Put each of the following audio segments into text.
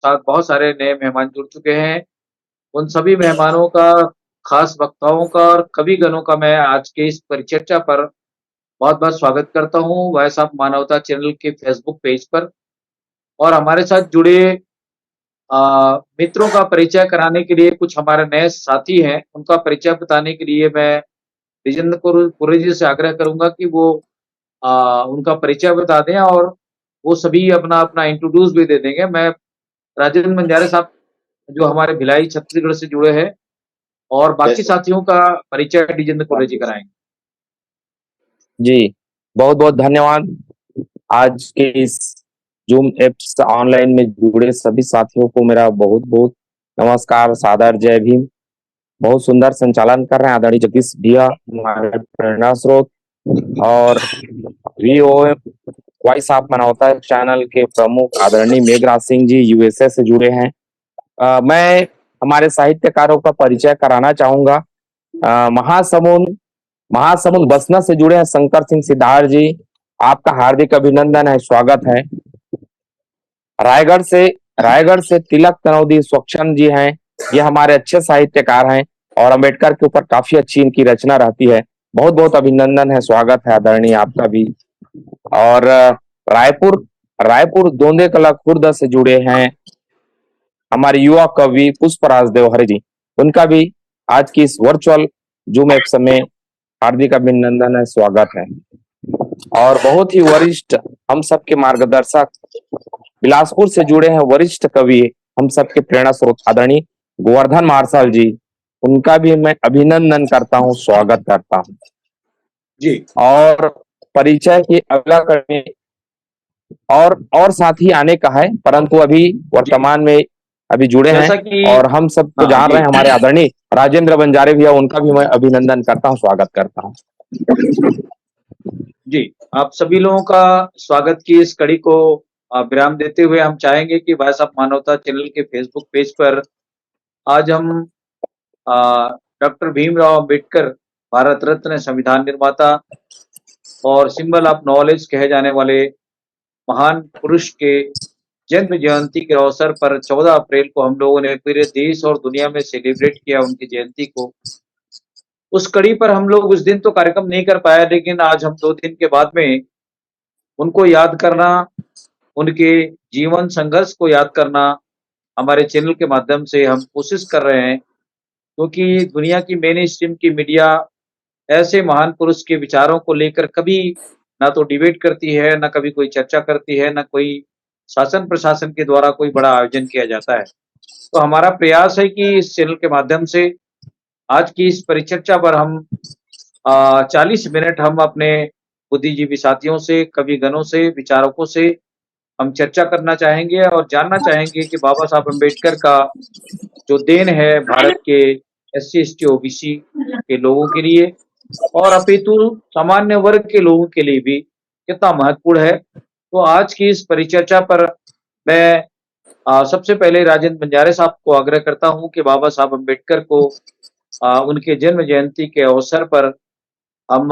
साथ बहुत सारे नए मेहमान जुड़ चुके हैं। उन सभी मेहमानों का, खास वक्ताओं का और कविगणों का मैं आज के इस परिचर्चा पर बहुत-बहुत स्वागत करता हूँ, वॉइस ऑफ मानवता चैनल के फ़ेसबुक पेज पर। और हमारे साथ जुड़े अ, मित्रों का परिचय कराने के लिए कुछ हमारे नए साथी हैं, उनका परिचय बताने के लिए मैं विजेंद्र कुरे जी से आग्रह करूँगा कि वो अ, उनका परिचय बता दें और वो सभी अपना-अपना इंट्रोड्यूस भी दे देंगे। मैं राजेंद्र बंजारे साहब जो हमारे भिलाई छत्तीसगढ़ से जुड़े हैं और बाकी जैसे साथियों का परिचय विजेंद्र कुरे जी कराएँगे। जी, बहुत-बहुत धन्यवाद। आज के इस ज़ूम ऐप्स ऑनलाइन में जुड़े सभी साथियों को मेरा बहुत-बहुत नमस्कार, सादर जय भीम। बहुत सुंदर संचालन कर रहे हैं आदरणीय जगदीश भैया, हमारे प्रेरणा स्रोत और वीओ वॉइस ऑफ मानवता चैनल के प्रमुख आदरणीय मेघराज सिंह जी यूएसए से जुड़े हैं। मैं हमारे साहित्यकारों का परिचय कराना चाहूँगा। महासमुंद महासमुंद बसना से जुड़े हैं शंकर सिंह सिद्धार्थ जी, आपका हार्दिक अभिनंदन है, स्वागत है। रायगढ़ से तिलक तनौदी स्वच्छंद जी हैं, ये हमारे अच्छे साहित्यकार हैं और अंबेडकर के ऊपर काफी अच्छी इनकी रचना रहती है। बहुत बहुत अभिनंदन है, स्वागत है आदरणीय आपका भी। और रायपुर रायपुर दोंदे कला खुर्द से जुड़े हैं हमारे युवा कवि पुष्पराज देवहरे जी, उनका भी आज की इस वर्चुअल जूम ऐप में हार्दिक अभिनंदन है, स्वागत है। और बहुत ही वरिष्ठ हम सबके मार्गदर्शक बिलासपुर से जुड़े हैं वरिष्ठ कवि, हम सबके प्रेरणा स्रोत आदरणीय गोवर्धन मार्शल जी, उनका भी मैं अभिनंदन करता हूँ, स्वागत करता हूँ। जी। और परिचय की अगला कड़ी और साथी आने का है, परंतु अभी वर्तमान में अभी जुड़े हैं जैसा कि और हम सबको हाँ, जान जी। रहे हैं हमारे आदरणीय राजेंद्र बंजारे भैया, उनका भी मैं अभिनंदन करता हूँ, स्वागत करता हूँ। जी, आप सभी लोगों का स्वागत की इस कड़ी को विराम देते हुए हम चाहेंगे कि वॉइस ऑफ मानवता चैनल के फ़ेसबुक पेज पर आज हम अ, डॉक्टर भीमराव अंबेडकर, भारत रत्न, संविधान निर्माता और सिंबल ऑफ नॉलेज कहे जाने वाले महान पुरुष के जन्म जयंती के अवसर पर 14 अप्रैल को हम लोगों ने पूरे देश और दुनिया में सेलिब्रेट किया उनकी जयंती को। उस कड़ी पर हम लोग उस दिन तो कार्यक्रम नहीं कर पाए, लेकिन आज हम 2 दिन के बाद में उनको याद करना, उनके जीवन संघर्ष को याद करना, हमारे चैनल के माध्यम से हम कोशिश कर रहे हैं, क्योंकि दुनिया की मेन स्ट्रीम की मीडिया ऐसे महान पुरुष के विचारों को लेकर कभी ना तो डिबेट करती है, ना कभी कोई चर्चा करती है, ना कोई शासन प्रशासन के द्वारा कोई बड़ा आयोजन किया जाता है। तो हमारा प्रयास है कि इस चैनल के माध्यम से आज की इस परिचर्चा पर हम 40 मिनट हम अपने बुद्धिजीवी साथियों से, कविगणों से, विचारकों से हम चर्चा करना चाहेंगे और जानना चाहेंगे कि बाबा साहब अम्बेडकर का जो देन है भारत के एससी, एसटी, ओबीसी के लोगों के लिए और अपितु सामान्य वर्ग के लोगों के लिए भी कितना महत्वपूर्ण है। तो आज की इस परिचर्चा पर मैं सबसे पहले राजेंद्र बंजारे साहब को आग्रह करता हूँ कि बाबा साहब अम्बेडकर को उनके जन्म जयंती के अवसर पर हम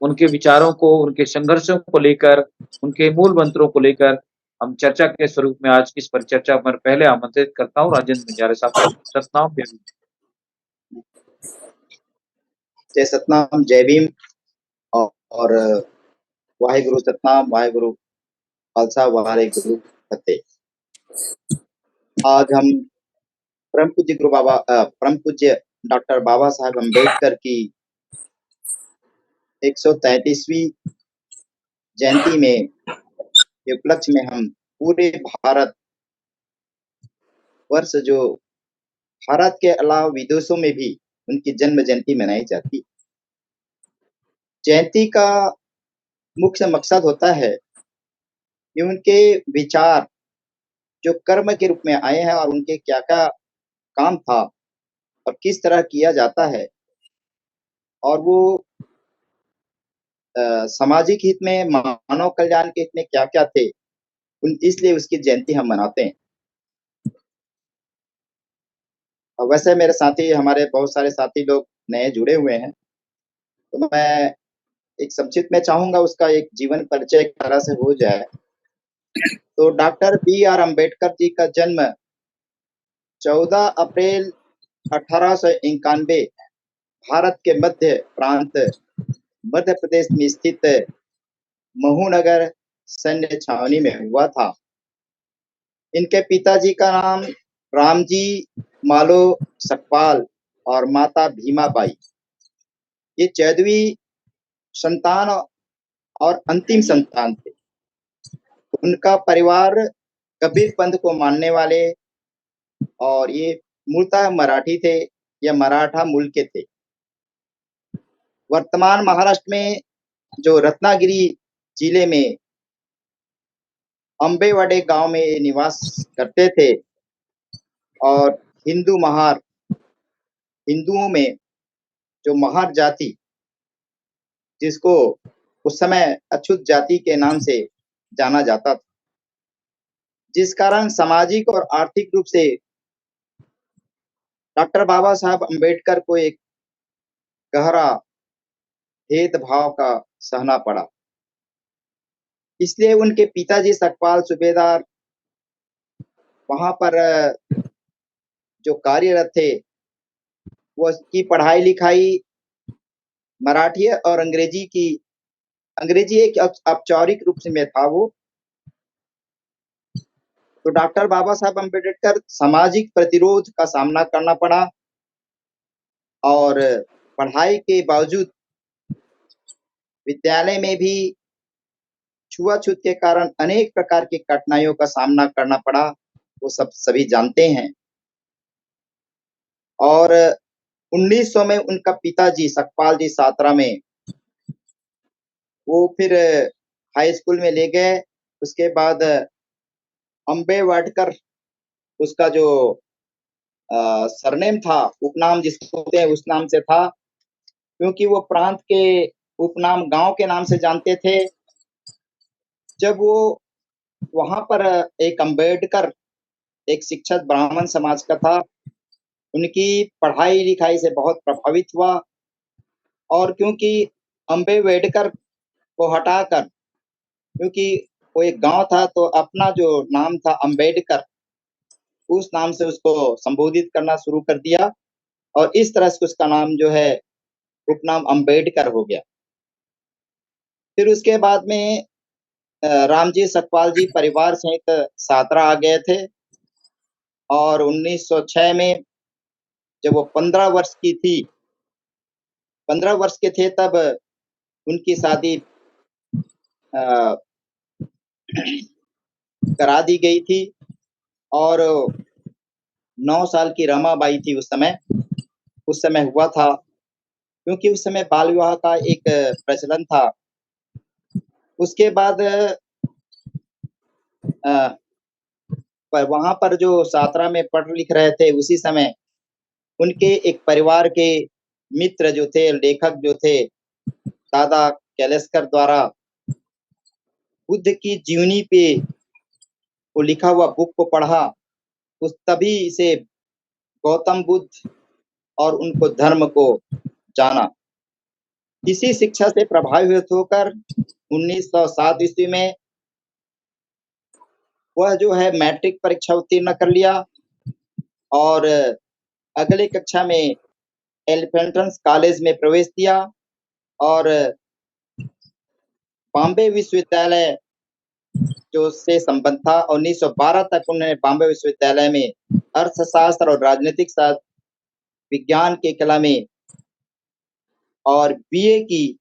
उनके विचारों को, उनके संघर्षों को लेकर, उनके मूल मंत्रों को लेकर हम चर्चा के स्वरूप में आज की इस परिचर्चा पर पहले आमंत्रित करता हूँ राजेंद्र बंजारे साहब को। सतनाम जय भीम। जय सतनाम जय भीम और वाहेगुरु सतनाम वाहेगुरु खालसा वाहेगुरु फतेह। आज हम परम पूज्य डॉक्टर बाबा साहब अम्बेडकर की 133वीं जयंती में के उपलक्ष्य में हम पूरे भारत वर्ष, जो भारत के अलावा विदेशों में भी उनकी जन्म जयंती मनाई जाती। जयंती का मुख्य मकसद होता है कि उनके विचार जो कर्म के रूप में आए हैं और उनके क्या क्या काम था और किस तरह किया जाता है, और वो सामाजिक हित में, मानव कल्याण के हित में क्या क्या थे, इसलिए उसकी जयंती हम मनाते हैं। और वैसे मेरे साथी, हमारे बहुत सारे साथी लोग नए जुड़े हुए हैं, तो मैं एक संक्षिप्त में चाहूंगा उसका एक जीवन परिचय एक तरह से हो जाए। तो डॉक्टर बी.आर. अम्बेडकर जी का जन्म 14 अप्रैल 1891 भारत के मध्य प्रांत मध्य प्रदेश में स्थित महू नगर सैन्य छावनी में हुआ था। इनके पिताजी का नाम रामजी मालो सकपाल और माता भीमाबाई। ये 14वीं संतान और अंतिम संतान थे। उनका परिवार कबीर पंथ को मानने वाले और ये मूलतः मराठी थे या मराठा मूल के थे। वर्तमान महाराष्ट्र में जो रत्नागिरी जिले में अम्बेवाड़े गांव में ये निवास करते थे और हिंदुओं में जो महार जाति, जिसको उस समय अछूत जाति के नाम से जाना जाता था, जिस कारण सामाजिक और आर्थिक रूप से डॉक्टर बाबा साहब अम्बेडकर को एक गहरा भेदभाव का सहना पड़ा। इसलिए उनके पिताजी सकपाल सूबेदार वहां पर जो कार्यरत थे, वो उसकी पढ़ाई लिखाई मराठी और अंग्रेजी एक औपचारिक रूप से में था वो। तो डॉक्टर बाबा साहब अम्बेडकर सामाजिक प्रतिरोध का सामना करना पड़ा और पढ़ाई के बावजूद विद्यालय में भी छुआछूत के कारण अनेक प्रकार की कठिनाइयों का सामना करना पड़ा, वो सभी जानते हैं। और 1900 में उनका पिताजी सकपाल जी सातरा में वो फिर हाई स्कूल में ले गए। उसके बाद अम्बेडकर उसका जो सरनेम था, उपनाम जिसको कहते हैं, उस नाम से था, क्योंकि वो प्रांत के उपनाम गांव के नाम से जानते थे। जब वो वहां पर एक अम्बेडकर एक शिक्षित ब्राह्मण समाज का था, उनकी पढ़ाई लिखाई से बहुत प्रभावित हुआ और क्योंकि अम्बेडकर को हटाकर, क्योंकि वो एक गांव था, तो अपना जो नाम था अम्बेडकर, उस नाम से उसको संबोधित करना शुरू कर दिया और इस तरह से उसका नाम जो है उपनाम अम्बेडकर हो गया। फिर उसके बाद में रामजी सकपाल जी परिवार सहित सातरा आ गए थे और 1906 में जब वो 15 वर्ष की थी, 15 वर्ष के थे, तब उनकी शादी करा दी गई थी और 9 साल की रमाबाई थी उस समय हुआ था, क्योंकि उस समय बाल विवाह का एक प्रचलन था। उसके बाद पर वहां पर जो सातरा में पढ़ लिख रहे थे, उसी समय उनके एक परिवार के मित्र जो थे, लेखक जो थे, दादा कैलेस्कर द्वारा बुद्ध की जीवनी पे वो लिखा हुआ बुक को पढ़ा। उस तभी से गौतम बुद्ध और उनको धर्म को जाना। इसी शिक्षा से प्रभावित होकर 1907 ईस्वी में वह जो है मैट्रिक परीक्षा उत्तीर्ण कर लिया और अगले कक्षा में एलिफेंटन्स कॉलेज में प्रवेश दिया और बॉम्बे विश्वविद्यालय जो से संबंध था। 1912 तक उन्होंने बॉम्बे विश्वविद्यालय में अर्थशास्त्र और राजनीतिक शास्त्र विज्ञान के कला में और बीए की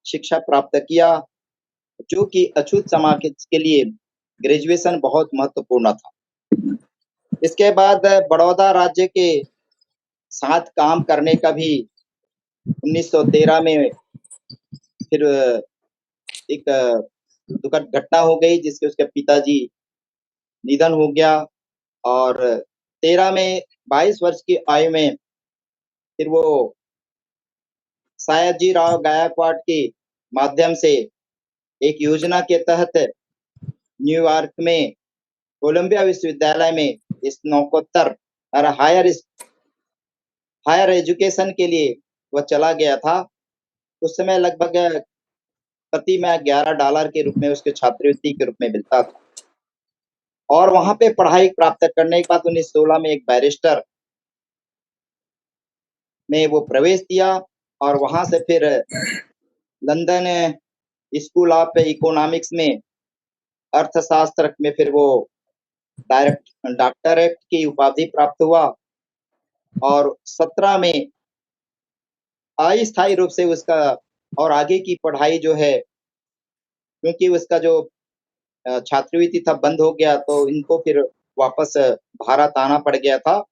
शिक्षा प्राप्त किया, जो कि अछूत समाज के लिए ग्रेजुएशन बहुत महत्वपूर्ण था। इसके बाद बड़ौदा राज्य के साथ काम करने का भी 1913 में फिर एक दुखद घटना हो गई, जिससे उसके पिताजी निधन हो गया और 13 में 22 वर्ष की आयु में फिर वो सयाजी राव गायकवाड़ के माध्यम से एक योजना के तहत न्यूयॉर्क में कोलंबिया विश्वविद्यालय में स्नातकोत्तर और हायर एजुकेशन के लिए वह चला गया था। उस समय लगभग प्रति माह $11 के रूप में उसके छात्रवृत्ति के रूप में मिलता था। और वहां पे पढ़ाई प्राप्त करने के बाद 1916 में एक बैरिस्टर में वो प्रवेश दिया और वहां से फिर लंदन स्कूल ऑफ इकोनॉमिक्स में अर्थशास्त्र में फिर वो डॉक्टरेट की उपाधि प्राप्त हुआ और 17 में अस्थायी रूप से उसका और आगे की पढ़ाई जो है, क्योंकि उसका जो छात्रवृत्ति था बंद हो गया, तो इनको फिर वापस भारत आना पड़ गया था।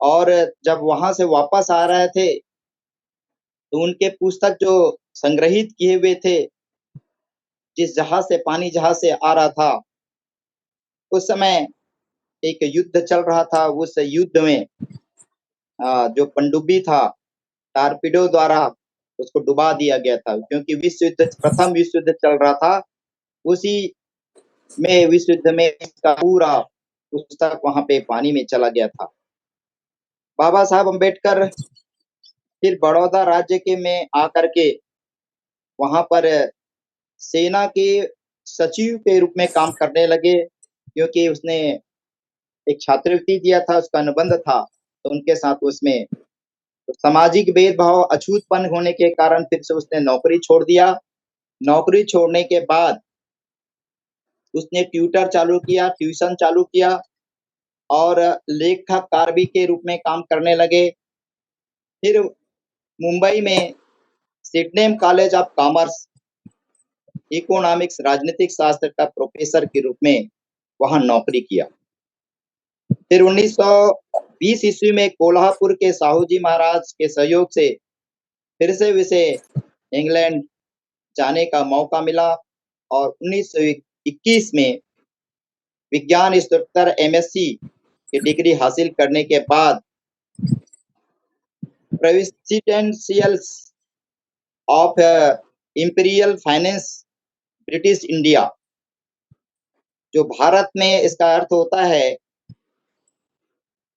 और जब वहां से वापस आ रहे थे तो उनके पुस्तक जो संग्रहित किए हुए थे, जिस जहाज से पानी जहाज से आ रहा था, उस समय एक युद्ध चल रहा था। उस युद्ध में जो पनडुब्बी था, टारपीडो द्वारा उसको डुबा दिया गया था, क्योंकि प्रथम विश्व युद्ध चल रहा था। उसी में विश्व युद्ध में इसका पूरा पुस्तक वहां पे पानी में चला गया था। बाबा साहब अम्बेडकर फिर बड़ौदा राज्य के में आकर के वहां पर सेना के सचिव के रूप में काम करने लगे, क्योंकि उसने एक छात्रवृत्ति दिया था, उसका अनुबंध था, तो उनके साथ उसमें तो सामाजिक भेदभाव अछूतपन होने के कारण फिर से उसने नौकरी छोड़ दिया। नौकरी छोड़ने के बाद उसने ट्यूशन चालू किया और लेखक के रूप में काम करने लगे। फिर मुंबई में Sydenham college of commerce economics राजनीतिक शास्त्र का प्रोफेसर के रूप में वहां नौकरी किया। फिर 1920 ईस्वी में कोल्हापुर के साहू जी महाराज के सहयोग से फिर से उसे इंग्लैंड जाने का मौका मिला और 1921 में विज्ञान स्नातक एमएससी की डिग्री हासिल करने के बाद presidential of imperial finance British India, जो भारत में इसका अर्थ होता है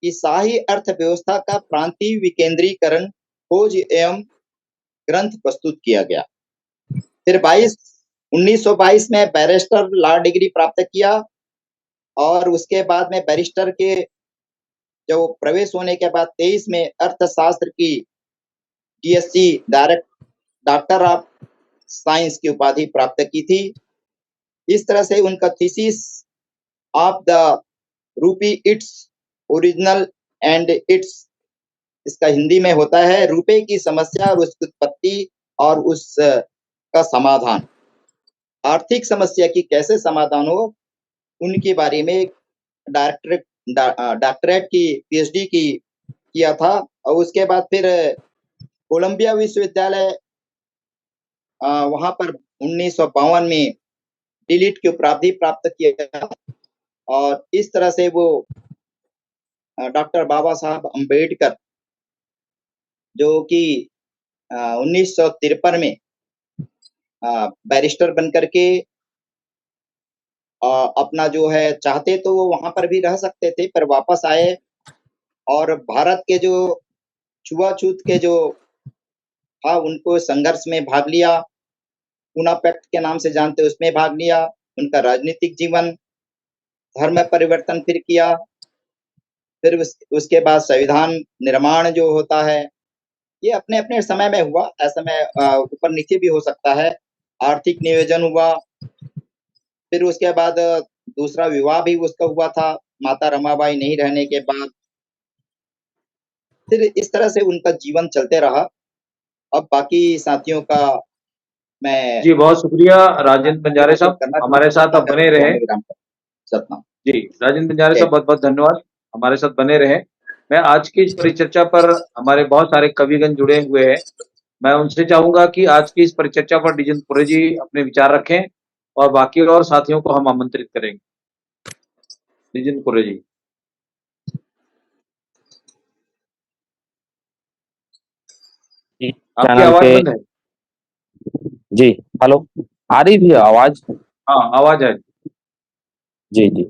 कि शाही अर्थव्यवस्था का प्रांतीय विकेंद्रीकरण खोज एवं ग्रंथ प्रस्तुत किया गया। फिर 1922 में बैरिस्टर लॉ डिग्री प्राप्त किया और उसके बाद में बैरिस्टर के जो प्रवेश होने के बाद 23 में अर्थशास्त्र की डीएससी डॉक्टर ऑफ साइंस की उपाधि प्राप्त की थी। इस तरह से उनका thesis of the rupee its original and it's, इसका हिंदी में होता है रुपए की समस्या और उसकी उत्पत्ति और उसका समाधान, आर्थिक समस्या की कैसे समाधान हो, उनके बारे में डॉक्टरेट की पीएचडी किया था। और उसके बाद फिर कोलंबिया विश्वविद्यालय वहां पर 1952 में डिलीट की उपाधि प्राप्त किया और इस तरह से वो डॉक्टर बाबा साहब अम्बेडकर, जो कि 1953 में बैरिस्टर बनकर के अपना जो है चाहते तो वो वहां पर भी रह सकते थे, पर वापस आए और भारत के जो छुआछूत के जो था उनको संघर्ष में भाग लिया, पूना पैक्ट के नाम से जानते उसमें भाग लिया। उनका राजनीतिक जीवन, धर्म परिवर्तन फिर किया। फिर उसके बाद संविधान निर्माण जो होता है ये अपने अपने समय में हुआ, ऐसा में ऊपर नीचे भी हो सकता है। आर्थिक नियोजन हुआ, फिर उसके बाद दूसरा विवाह भी उसका हुआ था माता रमाबाई नहीं रहने के बाद। फिर इस तरह से उनका जीवन चलते रहा। अब बाकी साथियों का मैं जी बहुत शुक्रिया राजेंद्र बंजारे साहब, हमारे साथ अब बने रहे। सतनाम जी राजेंद्र बंजारे साहब बहुत बहुत धन्यवाद, हमारे साथ बने रहे। मैं आज की इस परिचर्चा पर हमारे बहुत सारे कविगण जुड़े हुए हैं, मैं उनसे चाहूंगा कि आज की इस परिचर्चा पर डीजन पुरे जी अपने विचार रखें और बाकी और साथियों को हम आमंत्रित करेंगे। डीजन पुरे जी। आपकी आवाज बंद है। जी हेलो, आ रही भी आवाज? हाँ आवाज है। जी जी,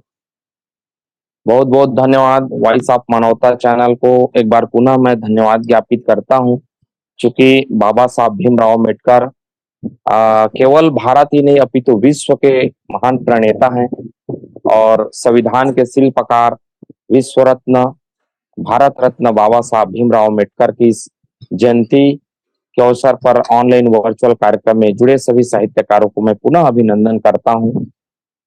बहुत बहुत धन्यवाद। वॉइस ऑफ मानवता चैनल को एक बार पुनः मैं धन्यवाद ज्ञापित करता हूं, क्योंकि बाबा साहब भीमराव अम्बेडकर केवल भारत ही नहीं अपितु विश्व के महान प्रणेता हैं और संविधान के शिल्पकार विश्व रत्न भारत रत्न बाबा साहब भीमराव अम्बेडकर की इस जयंती के अवसर पर ऑनलाइन वर्चुअल कार्यक्रम में जुड़े सभी साहित्यकारों को मैं पुनः अभिनंदन करता हूं।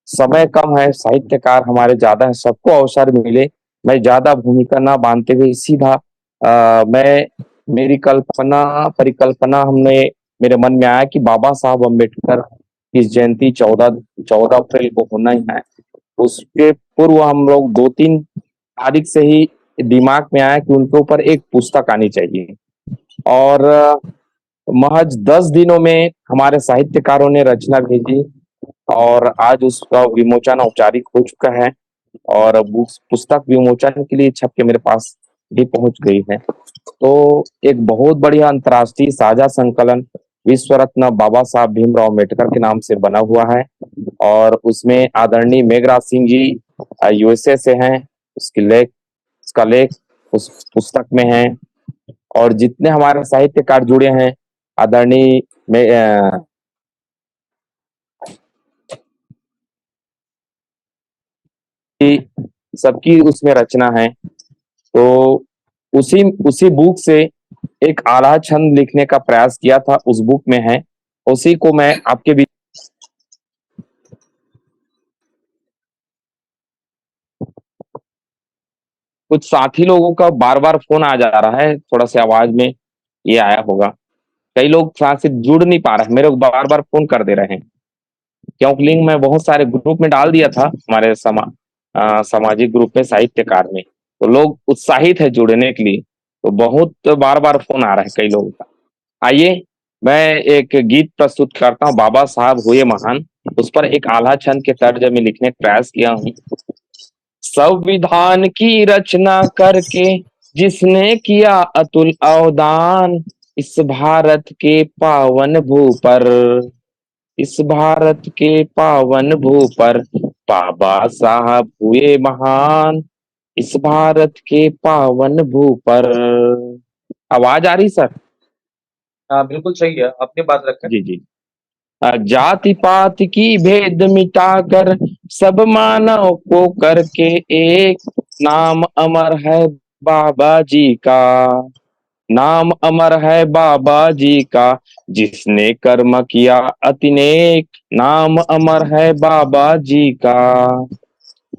समय कम है, साहित्यकार हमारे ज्यादा है, सबको अवसर मिले। मैं ज्यादा भूमिका ना बांधते हुए सीधा मैं मेरी परिकल्पना हमने मेरे मन में आया कि बाबा साहब अम्बेडकर की जयंती 14 अप्रैल को होना ही है। उसके पूर्व हम लोग 2-3 तारीख से ही दिमाग में आया कि उनके ऊपर एक पुस्तक आनी चाहिए और महज 10 दिनों में हमारे साहित्यकारों ने रचना भेजी और आज उसका विमोचन औपचारिक हो चुका है और पुस्तक विमोचन के लिए छप के मेरे पास भी पहुंच गई है। तो एक बहुत बढ़िया अंतर्राष्ट्रीय साझा संकलन विश्व रत्न बाबा साहब भीमराव अम्बेडकर के नाम से बना हुआ है और उसमें आदरणीय मेघराज सिंह जी यूएसए से हैं। उसका लेख उस पुस्तक में है और जितने हमारे साहित्यकार जुड़े हैं आदरणीय में सबकी उसमें रचना है। तो उसी बुक से एक आला छंद लिखने का प्रयास किया था, उस बुक में है, उसी को मैं आपके बीच कुछ साथी लोगों का बार बार फोन आ जा रहा है, थोड़ा सा आवाज में ये आया होगा। कई लोग साथ से जुड़ नहीं पा रहे, मेरे को बार बार फोन कर दे रहे हैं क्योंकि लिंक मैं बहुत सारे ग्रुप में डाल दिया था हमारे सामाजिक ग्रुप में साहित्यकार में, तो लोग उत्साहित है जुड़ने के लिए, तो बहुत बार बार फोन आ रहा है कई लोगों का। आइए मैं एक गीत प्रस्तुत करता हूँ, बाबा साहब हुए महान, उस पर एक आल्हा छंद के तर्ज में लिखने का प्रयास किया हूँ। संविधान की रचना करके जिसने किया अतुल अवदान, इस भारत के पावन भू पर, इस भारत के पावन भू पर बाबा साहब हुए महान, इस भारत के पावन भू पर। आवाज आ रही सर? हाँ बिल्कुल सही है, अपनी बात रखें। जी जी। जाति पात की भेद मिटाकर सब मानव को करके एक, नाम अमर है बाबा जी का, नाम अमर है बाबा जी का, जिसने कर्म किया अति नेक, नाम अमर है बाबा जी का।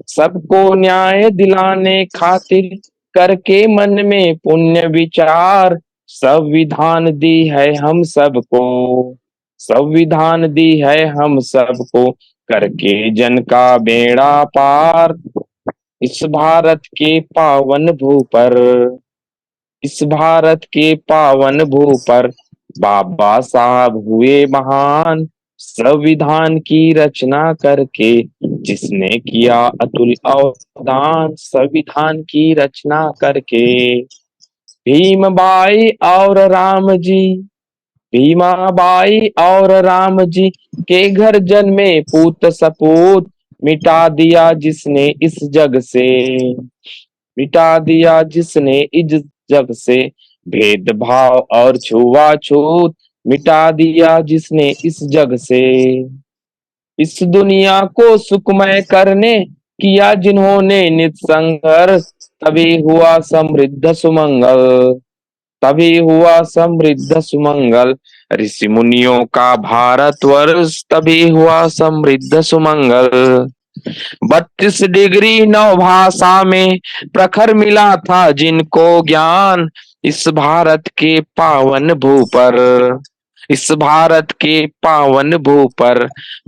सबको न्याय दिलाने खातिर करके मन में पुण्य विचार, संविधान दी है हम सबको, संविधान दी है हम सबको, करके जन का बेड़ा पार, इस भारत के पावन भू पर, इस भारत के पावन भू पर बाबा साहब हुए महान, संविधान की रचना करके जिसने किया अतुल अवदान, संविधान की रचना करके। भीमबाई और राम जी, भीमाबाई और राम जी के घर जन्मे पूत सपूत, मिटा दिया जिसने इस जग से, मिटा दिया जिसने इस जग से, भेदभाव और छुआछूत, मिटा दिया जिसने इस जग से। इस दुनिया को सुखमय करने किया जिन्होंने नित संघर्ष, तभी हुआ समृद्ध सुमंगल, तभी हुआ समृद्ध सुमंगल, ऋषि मुनियों का भारतवर्ष, तभी हुआ समृद्ध सुमंगल। 32 डिग्री 9 भाषा में प्रखर मिला था जिनको ज्ञान, इस भारत के पावन भू पर, इस भारत के पावन भू पर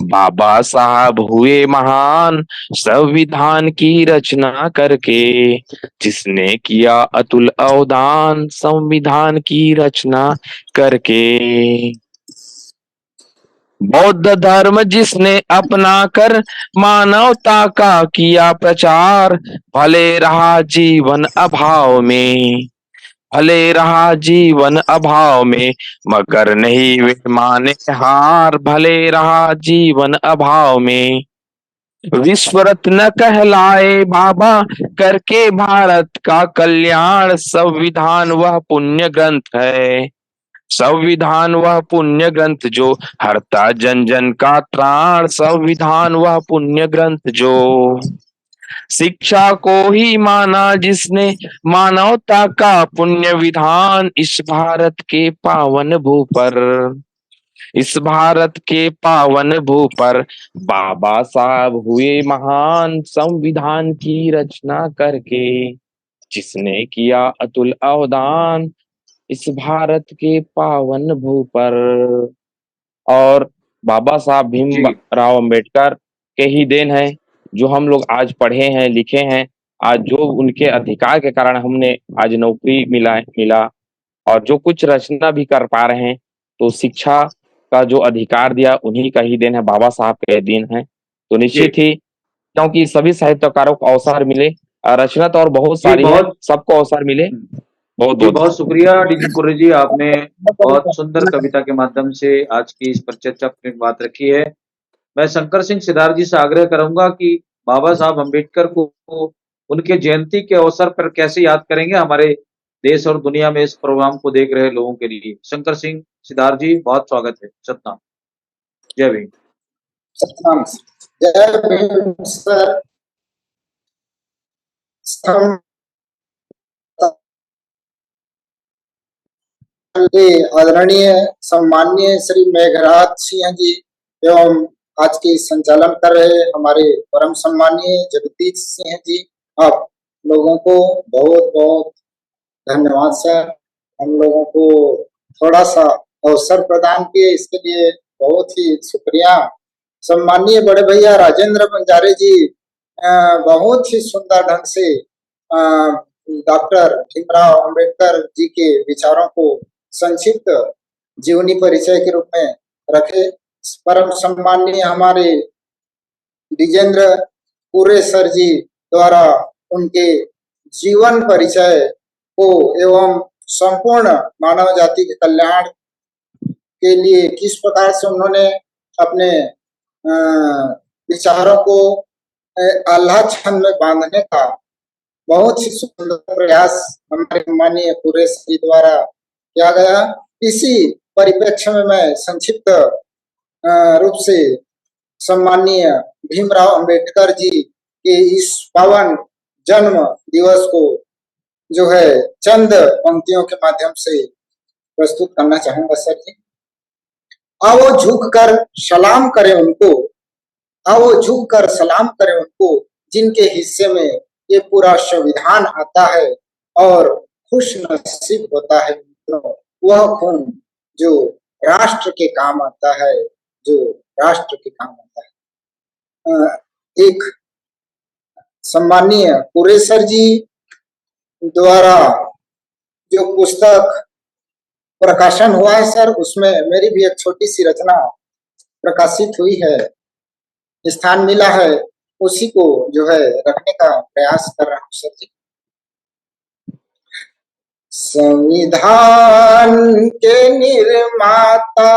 बाबा साहब हुए महान, संविधान की रचना करके जिसने किया अतुल अवदान, संविधान की रचना करके। बौद्ध धर्म जिसने अपना कर मानवता का किया प्रचार, भले रहा जीवन अभाव में, भले रहा जीवन अभाव में, मगर नहीं वे माने हार, भले रहा जीवन अभाव में। विश्व रत्न कहलाए बाबा करके भारत का कल्याण, संविधान वह पुण्य ग्रंथ है, संविधान वह पुण्य ग्रंथ जो हरता जन जन का त्राण, संविधान वह पुण्य ग्रंथ जो शिक्षा को ही माना जिसने मानवता का पुण्य विधान, इस भारत के पावन भू पर, इस भारत के पावन भू पर बाबा साहब हुए महान, संविधान की रचना करके जिसने किया अतुल अवदान, इस भारत के पावन भू पर। और बाबा साहब जी भीमराव अंबेडकर के ही देन है जो हम लोग आज पढ़े हैं, लिखे हैं। आज जो उनके अधिकार के कारण हमने आज नौकरी मिला और जो कुछ रचना भी कर पा रहे हैं, तो शिक्षा का जो अधिकार दिया उन्हीं का ही देन है, बाबा साहब का दिन है। तो जी निश्चित ही क्योंकि सभी साहित्यकारों को अवसर मिले, रचना तो और बहुत जी सारी है, बहुत सबको अवसर मिले। बहुत जी बहुत बहुत शुक्रिया डीजी पुरी जी, आपने बहुत सुंदर कविता के माध्यम से आज की इस पर चर्चा अपनी बात रखी है। मैं शंकर सिंह सिद्धार्थ जी से आग्रह करूंगा कि बाबा साहब अम्बेडकर को उनके जयंती के अवसर पर कैसे याद करेंगे हमारे देश और दुनिया में इस प्रोग्राम को देख रहे लोगों के लिए। शंकर सिंह सिद्धार्थ जी, बहुत स्वागत है। सतनाम, जय भीम। सतनाम। जय भीम सर। आदरणीय सम्माननीय श्री मेघराज सिंह जी एवं आज की संचालन कर रहे हमारे परम सम्माननीय जगदीश सिंह जी, आप लोगों को बहुत बहुत धन्यवाद सर। हम लोगों को थोड़ा सा अवसर प्रदान किए, इसके लिए बहुत ही शुक्रिया। सम्माननीय बड़े भैया राजेंद्र बंजारे जी बहुत ही सुंदर ढंग से डॉक्टर भीमराव अंबेडकर जी के विचारों को संक्षिप्त जीवनी परिचय के रूप में रखे। परम सम्माननीय हमारे विजेंद्र पूरे सर जी द्वारा उनके जीवन परिचय को एवं संपूर्ण मानव जाति के कल्याण के लिए किस प्रकार से उन्होंने अपने विचारों को आल्हा छंद में बांधने का बहुत ही सुंदर प्रयास हमारे माननीय पूरे जी द्वारा किया गया। इसी परिप्रेक्ष्य में मैं संक्षिप्त रूप से सम्माननीय भीमराव अंबेडकर जी के इस पावन जन्म दिवस को जो है चंद पंक्तियों के माध्यम से प्रस्तुत करना चाहूंगा सर जी। आओ झुक कर सलाम करें उनको, आओ झुक कर सलाम करें उनको जिनके हिस्से में ये पूरा संविधान आता है और खुश नसीब होता है वह खून जो राष्ट्र के काम आता है, जो राष्ट्र के काम आता है। एक सम्माननीय पूरे सर जी द्वारा जो पुस्तक प्रकाशन हुआ है सर, उसमें मेरी भी एक छोटी सी रचना प्रकाशित हुई है, स्थान मिला है, उसी को जो है रखने का प्रयास कर रहा हूँ सर जी। संविधान के निर्माता,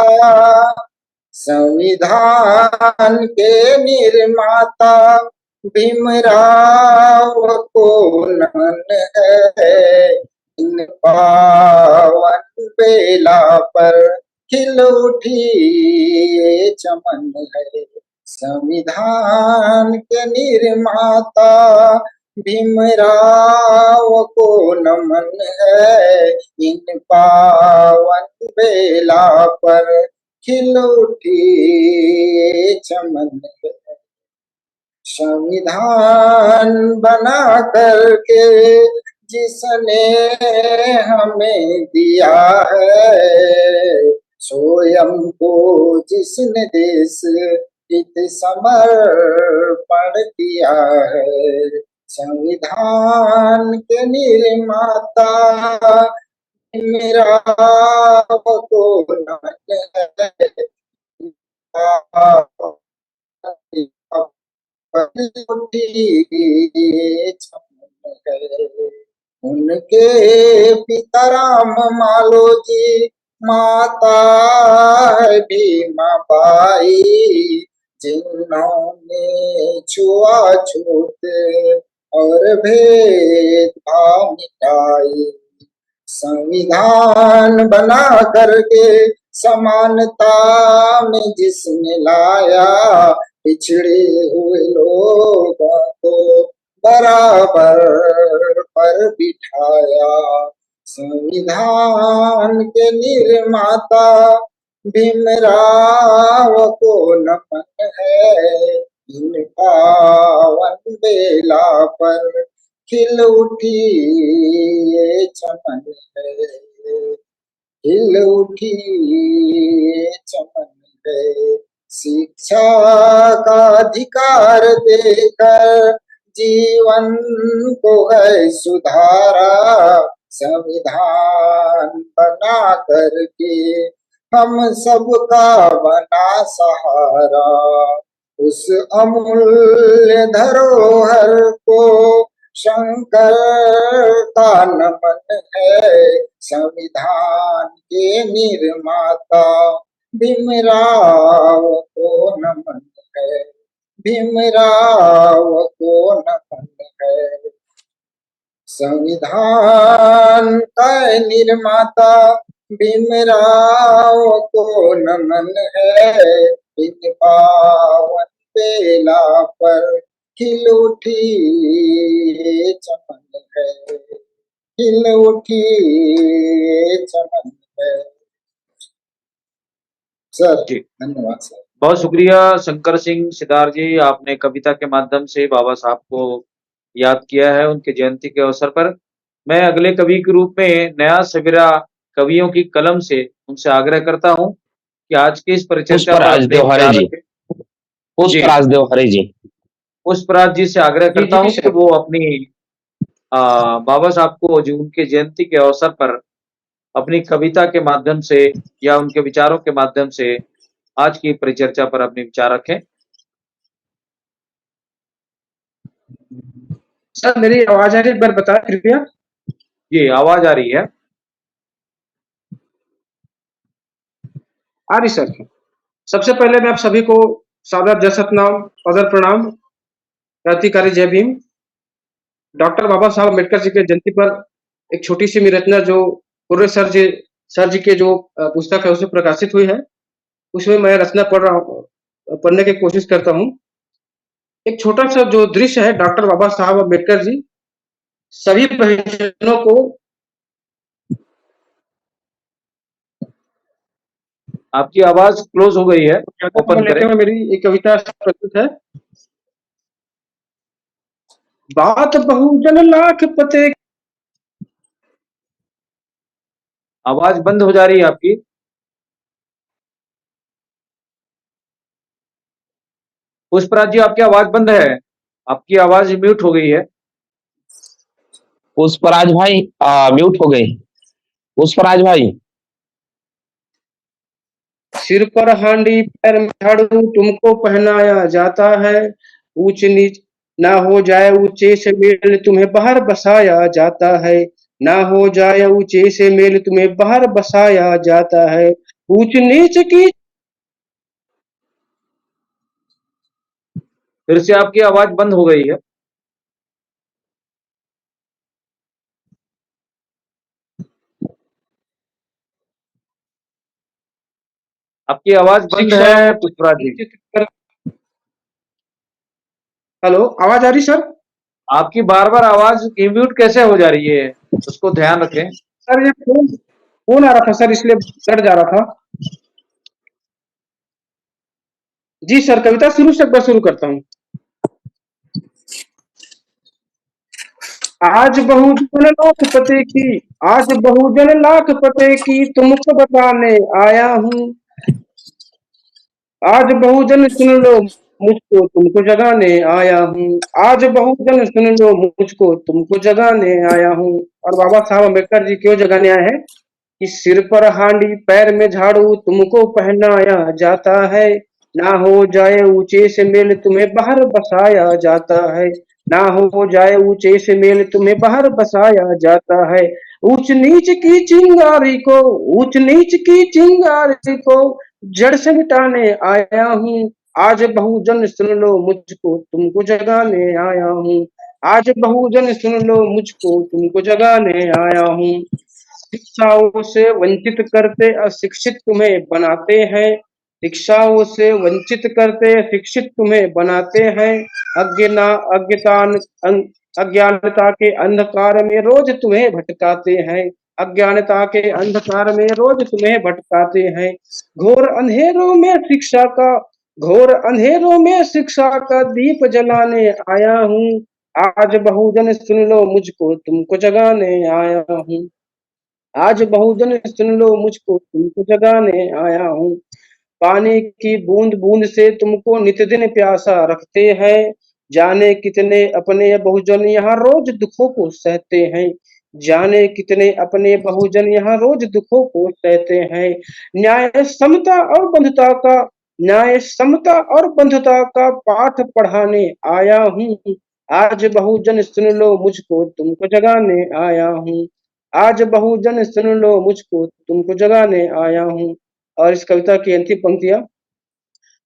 संविधान के निर्माता भीमराव को नमन है। इन पावन बेला पर खिल उठी ये चमन है। संविधान के निर्माता भीमराव को नमन है। इन पावन बेला पर खिल उठी ये चमन है। संविधान बना करके जिसने हमें दिया है, स्वयं को जिसने देश हित समर्पण किया है। संविधान के निर्माता भीमराव को नमन है। उनके पिता राम मालो जी, माता भीमा बाई, जिन्होंने छुआछूत और भेदभाव मिटाई। संविधान बना करके समानता में जिसने लाया, पिछड़े हुए लोगों को बराबर पर बिठाया। संविधान के निर्माता भीमराव को नमन है, इन पावन बेला पर खिल उठी ये चमन है, खिल उठी ये चमन है। शिक्षा का अधिकार देकर जीवन को है सुधारा, संविधान बना करके हम सबका बना सहारा। उस अमूल्य धरोहर को शंकर का नमन है, संविधान के निर्माता भीमराव को नमन है, भीमराव को नमन है। संविधान का निर्माता भीमराव को नमन है, इन पावन बेला पर खिल उठी ये चमन है, खिल उठी ये चमन है। सर जी धन्यवाद सर। बहुत शुक्रिया शंकर सिंह सिदार जी, आपने कविता के माध्यम से बाबा साहब को याद किया है उनके जयंती के अवसर पर। मैं अगले कवि के रूप में नया सवेरा कवियों की कलम से उनसे आग्रह करता हूं कि आज की इस परिचर्चा पर पुष्पराज अपने देवहरे विचार जी, रखें। पुष्पराज देवहरे जी। पुष्पराज जी से आग्रह जी करता जी हूं कि सर। वो अपनी बाबा साहब को जो उनके जयंती के अवसर पर अपनी कविता के माध्यम से या उनके विचारों के माध्यम से आज की परिचर्चा पर अपने विचार रखें। सर मेरी आवाज आ रही है, एक बार बताएं कृपया। जी आवाज आ रही है। आ रही सर। सबसे पहले मैं आप सभी को सादर जय सतनाम, पदर प्रणाम, क्रांतिकारी जय भीम। डॉक्टर बाबा साहब अम्बेडकर जी के जयंती पर एक छोटी सी मेरी रचना जो पूर्व सर जी के जो पुस्तक है उसमें प्रकाशित हुई है, उसमें मैं रचना पढ़ने की कोशिश करता हूँ। एक छोटा सा जो दृश्य है, डॉक्टर बाबा साहब अम्बेडकर जी सभी बहनों को आपकी आवाज क्लोज हो गई है, ओपन लेते करें। हुए मेरी एक कविता प्रस्तुत है। बात बहुजन लाख पते। आवाज बंद हो जा रही है आपकी। पुष्पराज जी आपकी आवाज बंद है, आपकी आवाज म्यूट हो गई है। पुष्पराज भाई म्यूट हो गई। पुष्पराज भाई सिर पर हांडी पैर में झाड़ू तुमको पहनाया जाता है, ऊंच नीच ना हो जाए ऊंचे से मेल तुम्हें बाहर बसाया जाता है, ना हो जाए ऊंचे से मेल तुम्हें बाहर बसाया जाता है। ऊंच नीच की फिर से आपकी आवाज बंद हो गई है। आपकी आवाज बंद शिक्षा है पुष्पराज जी। हेलो, आवाज आ रही सर? आपकी बार बार आवाज म्यूट कैसे हो जा रही है, उसको ध्यान रखें। सर ये फोन आ रहा था सर, इसलिए कट जा रहा था। जी सर, कविता शुरू से एक बार शुरू करता हूँ। आज बहुजन लाख पते की, आज बहुजन लाख पते की तुमको बताने आया हूँ। आज बहुजन सुन लो मुझको तुमको जगाने आया हूँ। आज बहुजन सुन लो मुझको तुमको जगाने आया हूँ। और बाबा साहब अम्बेडकर जी क्यों जगाने आए हैं कि सिर पर हांडी पैर में झाड़ू तुमको पहनाया जाता है, ना हो जाए ऊंचे से मेल तुम्हें बाहर बसाया जाता है, ना हो जाए ऊंचे से मेल तुम्हें बाहर बसाया जाता है। ऊंच नीच की चिंगारी को, ऊंच नीच की चिंगारी को जड़ से मिटाने आया हूँ। आज बहुजन सुन लो मुझको तुमको जगाने आया हूँ। आज बहुजन सुन लो मुझको तुमको जगाने आया हूँ। शिक्षाओं से वंचित करते अशिक्षित तुम्हें बनाते हैं। शिक्षाओं से वंचित करते शिक्षित तुम्हें बनाते हैं। अज्ञना अज्ञतान अं- अज्ञानता के अंधकार में रोज तुम्हें भटकाते हैं। अज्ञानता के अंधकार में रोज तुम्हें भटकाते हैं। घोर अंधेरों में शिक्षा का घोर अंधेरों में शिक्षा का दीप जलाने आया हूँ। आज बहुजन सुन लो मुझको तुमको जगाने आया हूँ। आज बहुजन सुन लो मुझको तुमको जगाने आया हूँ। पानी की बूंद बूंद से तुमको नित दिन प्यासा रखते हैं। जाने कितने अपने बहुजन यहाँ रोज दुखों को सहते हैं। जाने कितने अपने बहुजन यहाँ रोज दुखों को सहते हैं। न्याय समता और बंधुता का न्याय समता और बंधुता का पाठ पढ़ाने आया हूँ। आज बहुजन सुन लो मुझको तुमको जगाने आया हूँ। आज बहुजन सुन लो मुझको तुमको जगाने आया हूँ। और इस कविता की अंतिम पंक्तियां,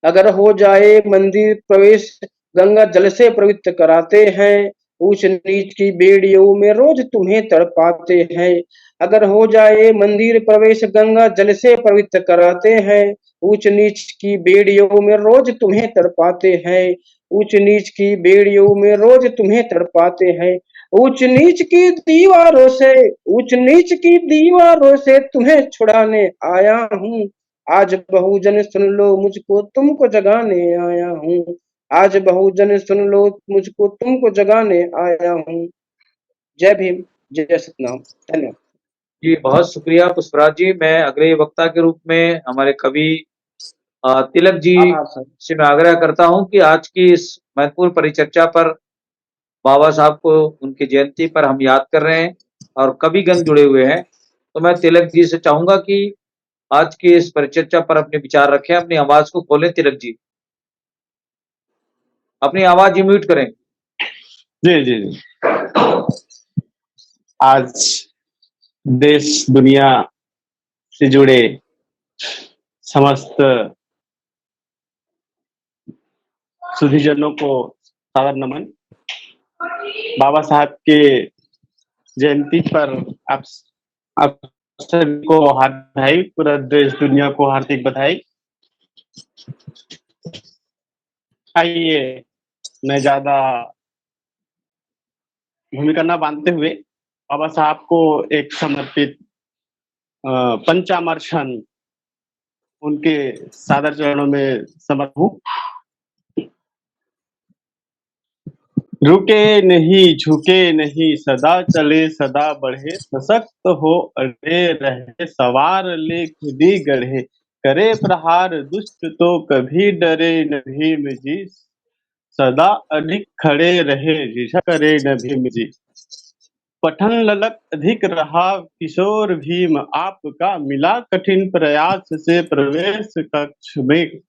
अगर हो जाए मंदिर प्रवेश गंगा जल से पवित्र कराते हैं। ऊंच नीच की बेड़ियों में रोज तुम्हें तड़पाते हैं। अगर हो जाए मंदिर प्रवेश गंगा जल से पवित्र कराते हैं। ऊंच नीच की बेड़ियों में रोज तुम्हें तड़पाते हैं। ऊंच नीच की बेड़ियों में रोज तुम्हें तड़पाते हैं। ऊंच नीच की दीवारों से ऊंच नीच की दीवारों से तुम्हें छुड़ाने आया हूँ। आज बहुजन सुन लो मुझको तुमको जगाने आया हूँ। आज बहुजन सुन लो मुझको तुमको जगाने आया हूँ। जय भीम, जय सतनाम। धन्यवाद। जी, बहुत शुक्रिया पुष्पराज जी। मैं अगले वक्ता के रूप में हमारे कवि तिलक जी आभार सर। से मैं आग्रह करता हूं कि आज की इस महत्वपूर्ण परिचर्चा पर बाबा साहब को उनकी जयंती पर हम याद कर रहे हैं और कविगण जुड़े हुए हैं। तो मैं तिलक जी से चाहूंगा कि आज की इस परिचर्चा पर अपने विचार रखें। अपनी आवाज को खोलें तिलक जी, अपनी आवाज ही म्यूट करें। जी जी जी। आज देश दुनिया से जुड़े समस्त सुधीजनों को सादर नमन। बाबा साहब के जयंती पर आप सभी को हार्दिक बधाई, पूरा देश दुनिया को हार्दिक बधाई। आइए मैं ज्यादा भूमिका न बांधते हुए बाबा साहब को एक समर्पित पंचामर्शन उनके सादर चरणों में समर्पित हूँ। रुके नहीं झुके नहीं सदा चले सदा बढ़े, सशक्त हो अड़े रहे सवार ले खुदी गढ़े, करे प्रहार दुष्ट तो कभी डरे न भीम जी, सदा अधिक खड़े रहे झिझक करे न भीम जी। पठन ललक अधिक रहा किशोर भीम आपका, मिला कठिन प्रयास से प्रवेश कक्ष में,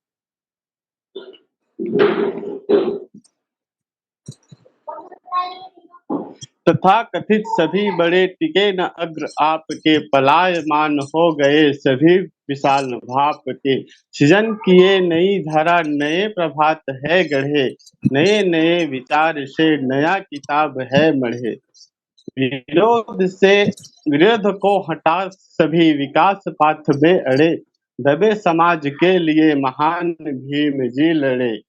तथा कथित सभी बड़े टिके न अग्र आपके, पलायमान हो गए सभी विशाल भाप के, सृजन किए नई धारा नए प्रभात है गढ़े, नए नए विचार से नया किताब है मढ़े, विरोध को हटा सभी विकास पाथ में अड़े, दबे समाज के लिए महान भीम जी लड़े,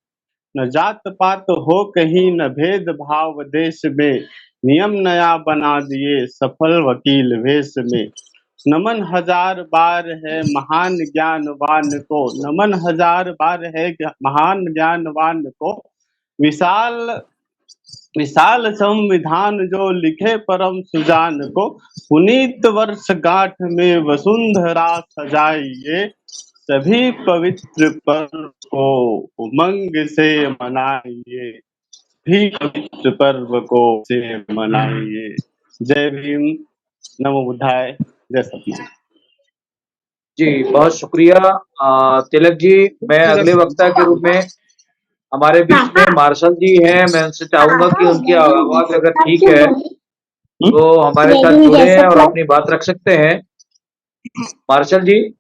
न जात पात हो कहीं न भेद भाव देश में, नियम नया बना दिए सफल वकील वेश में, नमन हजार बार है महान ज्ञानवान को, नमन हजार बार है महान ज्ञानवान को, विशाल विशाल संविधान जो लिखे परम सुजान को, पुनीत वर्ष गांठ में वसुंधरा सजाइए, सभी पवित्र पर्व को उमंग से मनाइए, भी पवित्र पर्व को से मनाइए। जय भीम, नमो बुद्धाय, जय सतनाम। जी, बहुत शुक्रिया तिलक जी। मैं अगले वक्ता के रूप में हमारे बीच में मार्शल जी हैं। मैं उनसे चाहूंगा कि उनकी आवाज अगर ठीक है तो हमारे साथ जुड़े हैं और अपनी बात रख सकते हैं। मार्शल जी,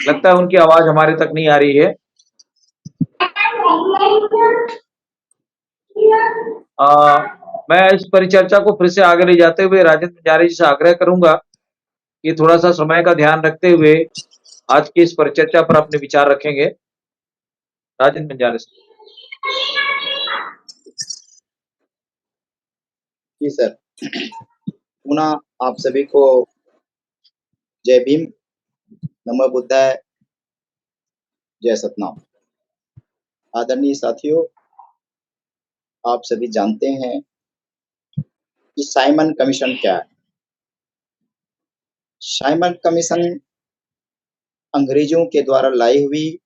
लगता है उनकी आवाज हमारे तक नहीं आ रही है। मैं इस परिचर्चा को फिर से आगे ले जाते हुए राजेंद्र जारी जी से आग्रह करूंगा कि थोड़ा-सा समय का ध्यान रखते हुए आज की इस परिचर्चा पर अपने विचार रखेंगे। राजेंद्र बंजारे सर। जी सर। पुनः आप सभी को जय भीम, नमो बुद्धाय, जय सतनाम। आदरणीय साथियों, आप सभी जानते हैं कि साइमन कमीशन क्या है। साइमन कमीशन अंग्रेजों के द्वारा लाई हुई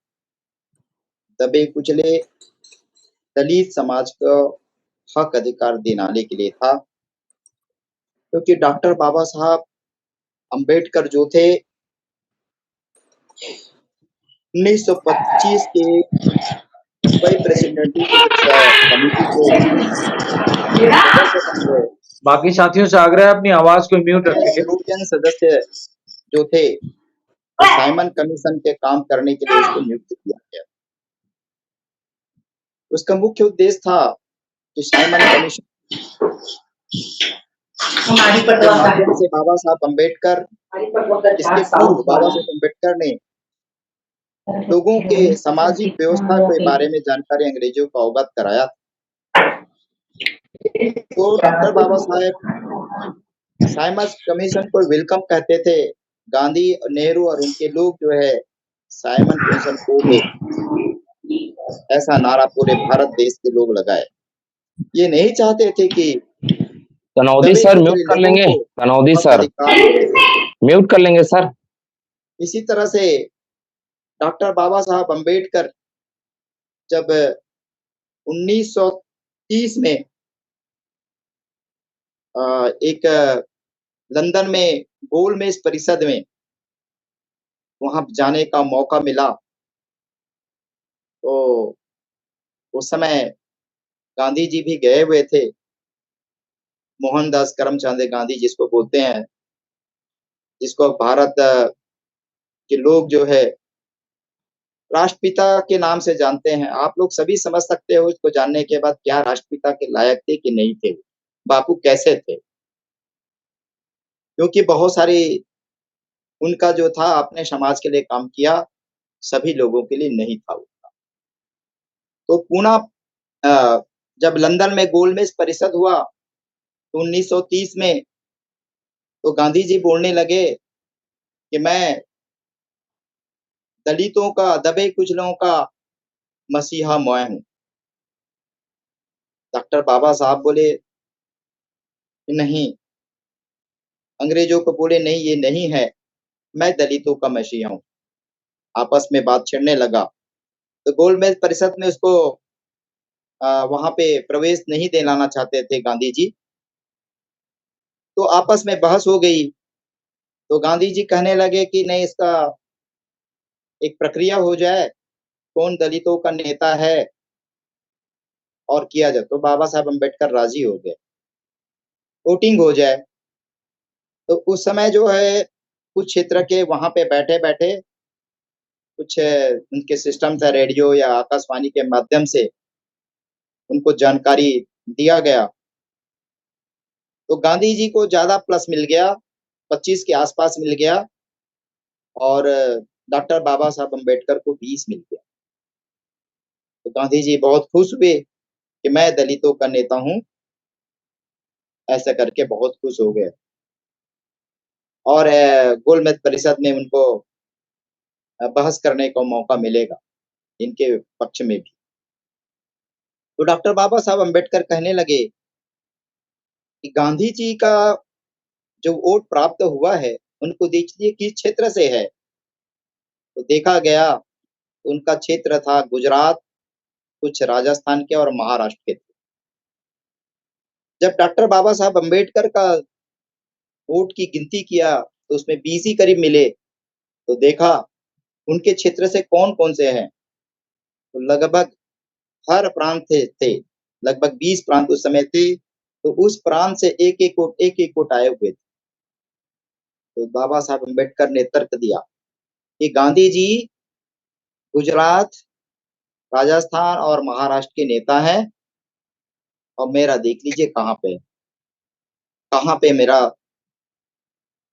दबे कुचले दलित समाज को हक अधिकार दिलाने के लिए था, क्योंकि डॉक्टर बाबा साहब अंबेडकर जो थे 1925 के दुबई प्रेसिडेंटी कमेटी के सदस्य बन गए। बाकी साथियों से आग्रह है अपनी आवाज को म्यूट रखेंगे। यूरोपियन सदस्य जो थे, तो साइमन कमीशन के काम करने के लिए उसको नियुक्त किया गया। उसका मुख्य उद्देश्य था कि साइमन कमीशन के माध्यम से बाबा साहब अम्बेडकर, इसके पूर्व बाबा साहब अम्बेडकर ने लोगों के सामाजिक व्यवस्था के बारे में जानकारी अंग्रेजों को अवगत कराया। तो डॉक्टर बाबा साहब साइमन कमीशन को वेलकम कहते थे। गांधी, नेहरू और उनके लोग जो है साइमन कमीशन को भी ऐसा नारा पूरे भारत देश के लोग लगाए। ये नहीं चाहते थे कि तनौदी दबे सर कुचले म्यूट कर लोगों लेंगे, को तनौदी हक सर अधिकार मिले। म्यूट कर लेंगे सर। इसी तरह से डॉक्टर बाबा साहब अम्बेडकर जब 1930 में एक लंदन में गोलमेज परिषद में वहां जाने का मौका मिला, तो उस समय गांधी जी भी गए हुए थे। मोहनदास करमचंद गांधी जिसको बोलते हैं, जिसको भारत के लोग जो है राष्ट्रपिता के नाम से जानते हैं। आप लोग सभी समझ सकते हो इसको जानने के बाद क्या राष्ट्रपिता के लायक थे कि नहीं थे, बापू कैसे थे। क्योंकि बहुत सारी उनका जो था अपने समाज के लिए काम किया, सभी लोगों के लिए नहीं था उनका। तो पुनः जब लंदन में गोलमेज परिषद हुआ तो 1930 में तो गांधी जी बोलने लगे कि मैं दलितों का, दबे कुचलों का मसीहा मैं हूं। डॉक्टर बाबा साहब बोले नहीं, अंग्रेजों को बोले नहीं ये नहीं है, मैं दलितों का मसीहा हूं। आपस में बात छिड़ने लगा। तो गोलमेज परिषद में उसको वहां पे प्रवेश नहीं दिलाना चाहते थे गांधी जी। तो आपस में बहस हो गई। तो गांधी जी कहने लगे कि नहीं, इसका एक प्रक्रिया हो जाए, कौन दलितों का नेता है और किया जाए। तो बाबा साहब अम्बेडकर राजी हो गए, वोटिंग हो जाए। तो उस समय जो है कुछ क्षेत्र के वहां पे बैठे बैठे कुछ उनके सिस्टम था, रेडियो या आकाशवाणी के माध्यम से उनको जानकारी दिया गया। तो गांधी जी को ज्यादा प्लस मिल गया, 25 के आसपास मिल गया, और डॉक्टर बाबा साहब अम्बेडकर को 20 मिल गया। तो गांधी जी बहुत खुश हुए कि मैं दलितों का नेता हूं, ऐसा करके बहुत खुश हो गए। और गोलमेज परिषद में उनको बहस करने का मौका मिलेगा इनके पक्ष में भी। तो डॉक्टर बाबा साहब अम्बेडकर कहने लगे कि गांधी जी का जो वोट प्राप्त हुआ है उनको दीजिए किस क्षेत्र से है। तो देखा गया उनका क्षेत्र था गुजरात, कुछ राजस्थान के और महाराष्ट्र के थे। जब डॉक्टर बाबा साहब अम्बेडकर का वोट की गिनती किया तो उसमें 20 ही करीब मिले। तो देखा उनके क्षेत्र से कौन कौन से हैं, तो लगभग हर प्रांत थे, लगभग 20 प्रांत उस समय थे। तो उस प्रांत से एक एक वोट आए हुए थे। तो बाबा साहब अम्बेडकर ने तर्क दिया कि गांधी जी गुजरात, राजस्थान और महाराष्ट्र के नेता हैं, और मेरा देख लीजिए कहाँ पे मेरा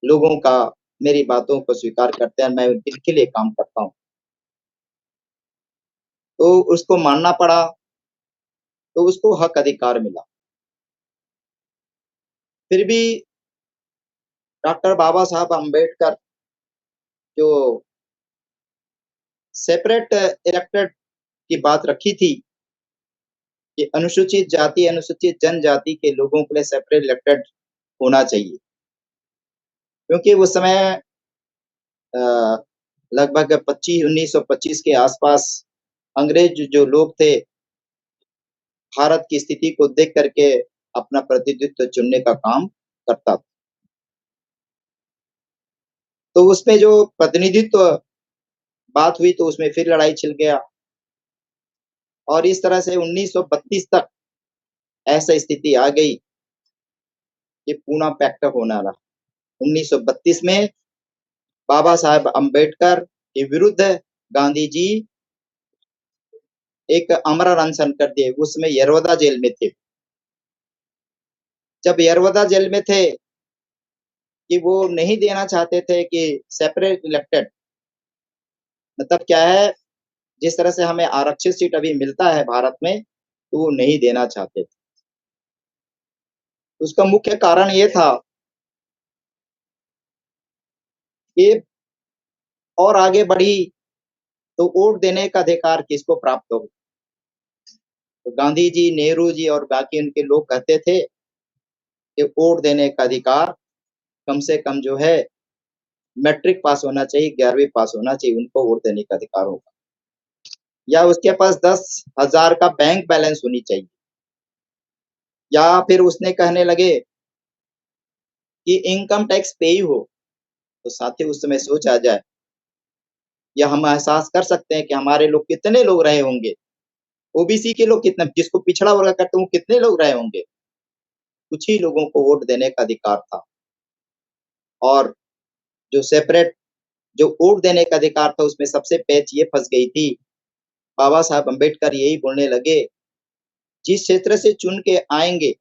लोगों का मेरी बातों को स्वीकार करते हैं, मैं इनके लिए काम करता हूँ। तो उसको मानना पड़ा, तो उसको हक अधिकार मिला। फिर भी डॉक्टर बाबा साहब अम्बेडकर जो सेपरेट इलेक्टेड की बात रखी थी कि अनुसूचित जाति, अनुसूचित जनजाति के लोगों के लिए सेपरेट इलेक्टेड होना चाहिए, क्योंकि उस समय लगभग 1925 के आसपास अंग्रेज जो लोग थे, भारत की स्थिति को देख करके अपना प्रतिनिधित्व चुनने का काम करता था। तो उसमें जो प्रतिनिधित्व बात हुई, तो उसमें फिर लड़ाई छिड़ गया और इस तरह से 1932 तक ऐसा स्थिति आ गई कि पूना पैक्ट होना रहा। 1932 में बाबा साहेब अम्बेडकर के विरुद्ध गांधी जी एक आमरण अनशन कर दिए। उसमें यरवदा जेल में थे। जब यरवदा जेल में थे कि वो नहीं देना चाहते थे कि सेपरेट इलेक्टेड, मतलब क्या है, जिस तरह से हमें आरक्षित सीट अभी मिलता है भारत में, तो वो नहीं देना चाहते थे। उसका मुख्य कारण ये था कि और आगे बढ़ी तो वोट देने का अधिकार किसको प्राप्त हो। तो गांधी जी, नेहरू जी और बाकी उनके लोग कहते थे कि वोट देने का अधिकार कम से कम जो है मैट्रिक पास होना चाहिए, 11वीं पास होना चाहिए, उनको वोट देने का अधिकार होगा, या उसके पास 10,000 का बैंक बैलेंस होनी चाहिए। या फिर उसने कहने लगे कि इनकम टैक्स पे ही हो। तो साथी उस समय सोच आ जाए, या हम एहसास कर सकते हैं कि हमारे लोग कितने लोग रहे होंगे, ओबीसी के लोग कितने, जिसको पिछड़ा वर्ग कहते हैं, वो कितने लोग रहे होंगे। कुछ ही लोगों को वोट देने का अधिकार था। और जो सेपरेट जो वोट देने का अधिकार था, उसमें सबसे पैच ये फंस गई थी। बाबा साहब अम्बेडकर यही बोलने लगे, जिस क्षेत्र से चुन के आएंगे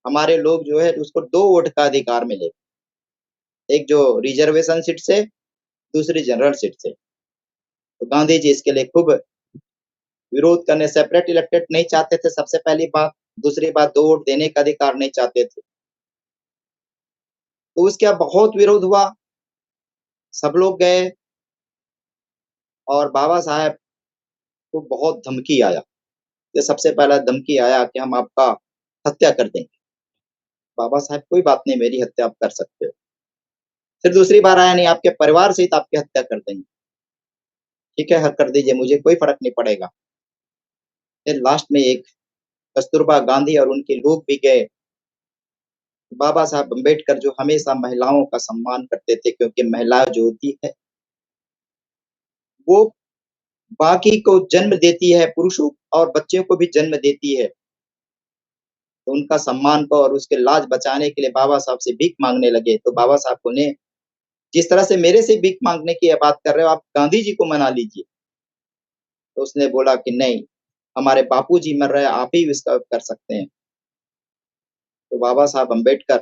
हमारे लोग जो है, उसको 2 वोट का अधिकार मिलेगा, एक जो रिजर्वेशन सीट से, दूसरी जनरल सीट से। तो गांधी जी इसके लिए खूब विरोध करने, सेपरेट इलेक्टेड नहीं चाहते थे, सबसे पहली बात। दूसरी बात, 2 वोट देने का अधिकार नहीं चाहते थे। तो उसका बहुत विरोध हुआ, सब लोग गए और बाबा साहब को बहुत धमकी आया। तो सबसे पहला धमकी आया कि हम आपका हत्या कर देंगे। बाबा साहब, कोई बात नहीं, मेरी हत्या आप कर सकते हो। फिर दूसरी बार आया, नहीं, आपके परिवार सहित आपकी हत्या कर देंगे। ठीक है, हर कर दीजिए, मुझे कोई फर्क नहीं पड़ेगा। फिर लास्ट में एक कस्तूरबा गांधी और उनके लोग भी गए। बाबा साहब अम्बेडकर जो हमेशा महिलाओं का सम्मान करते थे, क्योंकि महिला जो होती है वो बाकी को जन्म देती है, पुरुषों और बच्चों को भी जन्म देती है। तो उनका सम्मान को और उसके लाज बचाने के लिए बाबा साहब से भीख मांगने लगे। तो बाबा साहब को ने, जिस तरह से मेरे से भीख मांगने की बात कर रहे हो, आप गांधी जी को मना लीजिए। तो उसने बोला कि नहीं, हमारे बापूजी मर रहे हैं, आप ही इसका कर सकते हैं। तो बाबा साहब अम्बेडकर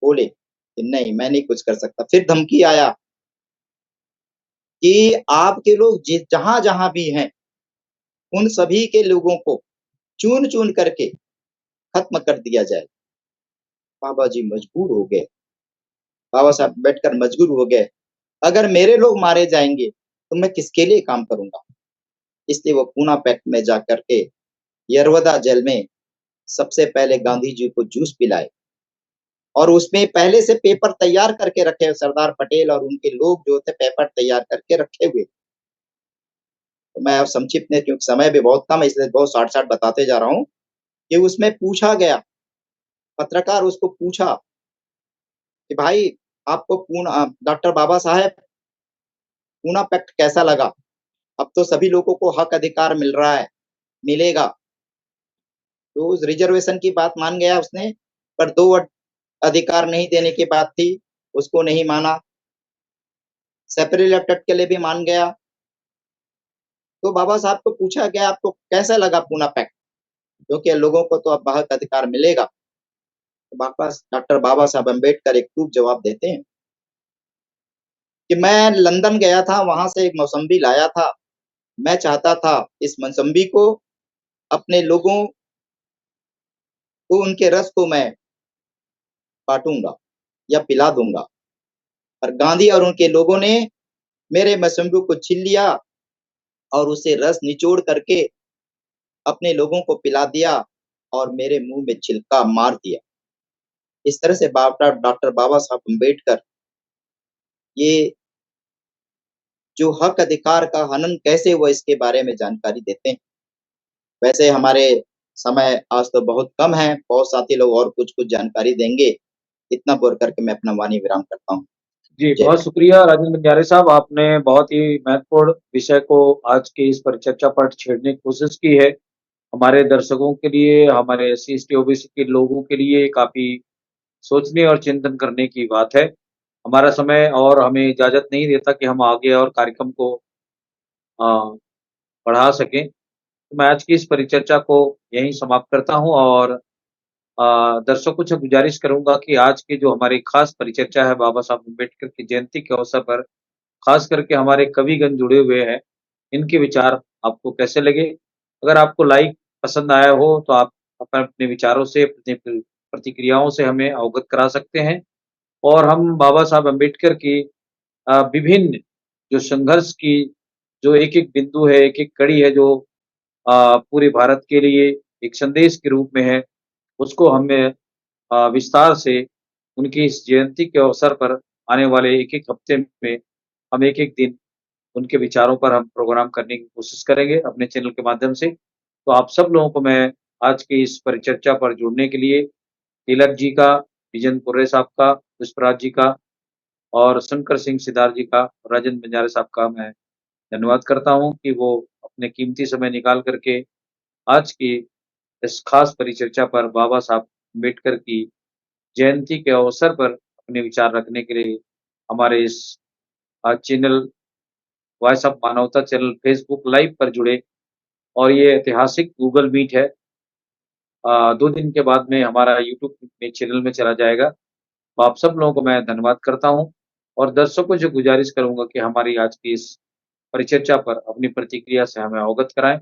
बोले कि नहीं, मैं नहीं कुछ कर सकता। फिर धमकी आया कि आपके लोग जहां जहां भी हैं, उन सभी के लोगों को चुन चुन करके खत्म कर दिया जाए। बाबा जी मजबूर हो गए, बाबा साहब अम्बेडकर मजबूर हो गए, अगर मेरे लोग मारे जाएंगे तो मैं किसके लिए काम करूंगा। इसलिए वो पूना पैक्ट में जाकर के यरवदा जेल में सबसे पहले गांधी जी को जूस पिलाए, और उसमें पहले से पेपर तैयार करके रखे, सरदार पटेल और उनके लोग जो थे पेपर तैयार करके रखे हुए। तो मैं अब संक्षिप्त में, क्योंकि समय भी बहुत कम है, इसलिए बहुत शार्ट बताते जा रहा हूँ कि उसमें पूछा गया, पत्रकार उसको पूछा कि भाई, आपको पूना, डॉक्टर बाबा साहेब, पूना पैक्ट कैसा लगा? अब तो सभी लोगों को हक अधिकार मिल रहा है, मिलेगा। तो उस रिजर्वेशन की बात मान गया उसने, पर 2 अधिकार नहीं देने की बात थी, उसको नहीं माना। सेपरेट इलेक्टेड के लिए भी मान गया। तो बाबा साहब को पूछा गया, आपको कैसा लगा पूना पैक्ट, क्योंकि लोगों को तो अब हक अधिकार मिलेगा। तो डॉक्टर बाबा साहब अम्बेडकर एक खूब जवाब देते हैं कि मैं लंदन गया था, वहाँ से एक मौसम्बी लाया था। मैं चाहता था इस मौसम्बी को अपने लोगों को, उनके रस को मैं बाँटूँगा या पिला दूँगा। पर गांधी और उनके लोगों ने मेरे मौसम्बी को छीन लिया और उसे रस निचोड़ करके अपने लोगों को पिला दिया और मेरे मुँह में छिलका मार दिया। इस तरह से डॉक्टर बाबा साहब अम्बेडकर ये जो हक अधिकार का हनन कैसे हुआ इसके बारे में जानकारी देते हैं। वैसे हमारे समय आज तो बहुत कम है, बहुत साथी लोग और कुछ-कुछ जानकारी देंगे। इतना बोल करके मैं अपना वाणी विराम करता हूँ। जी, जय बहुत शुक्रिया राजेंद्र बंजारे साहब, आपने बहुत ही महत्वपूर्ण विषय को आज की इस परिचर्चा पर छेड़ने की कोशिश की है। हमारे दर्शकों के लिए, हमारे एससी, एसटी, ओबीसी के लोगों के लिए काफ़ी सोचने और चिंतन करने की बात है। हमारा समय और हमें इजाज़त नहीं देता कि हम आगे और कार्यक्रम को अ, बढ़ा सकें। तो मैं आज की इस परिचर्चा को यहीं समाप्त करता हूँ और दर्शकों से गुजारिश करूँगा कि आज की जो हमारी खास परिचर्चा है बाबा साहब अम्बेडकर की जयंती के अवसर पर, खास करके हमारे कविगण जुड़े हुए हैं, इनके विचार आपको कैसे लगे? अगर आपको लाइक पसंद आया हो तो आप अपने विचारों से, अपनी प्रतिक्रियाओं से हमें अवगत करा सकते हैं और हम बाबा साहब अम्बेडकर की विभिन्न जो संघर्ष की जो एक-एक बिंदु है, एक-एक कड़ी है जो पूरे भारत के लिए एक संदेश के रूप में है, उसको हमें विस्तार से उनकी इस जयंती के अवसर पर आने वाले एक-एक हफ्ते में हम एक-एक दिन उनके विचारों पर हम प्रोग्राम करने की कोशिश करेंगे अपने चैनल के माध्यम से। तो आप सब लोगों को मैं आज की इस परिचर्चा पर जुड़ने के लिए तिलक जी का, विजेंद्र कुर्रे साहब का, पुष्पराज जी का और शंकर सिंह सिद्धार्थ जी का, राजेंद्र बंजारे साहब का मैं धन्यवाद करता हूँ कि वो अपने कीमती समय निकाल कर के आज की इस खास परिचर्चा पर बाबा साहब अम्बेडकर की जयंती के अवसर पर अपने विचार रखने के लिए हमारे इस चैनल वॉइस ऑफ मानवता चैनल फेसबुक लाइव पर जुड़े और ये ऐतिहासिक गूगल मीट है। 2 दिन के बाद में हमारा यूट्यूब में चैनल में चला जाएगा। तो आप सब लोगों को मैं धन्यवाद करता हूँ और दर्शकों से गुजारिश करूँगा कि हमारी आज की इस परिचर्चा पर अपनी प्रतिक्रिया से हमें अवगत कराएँ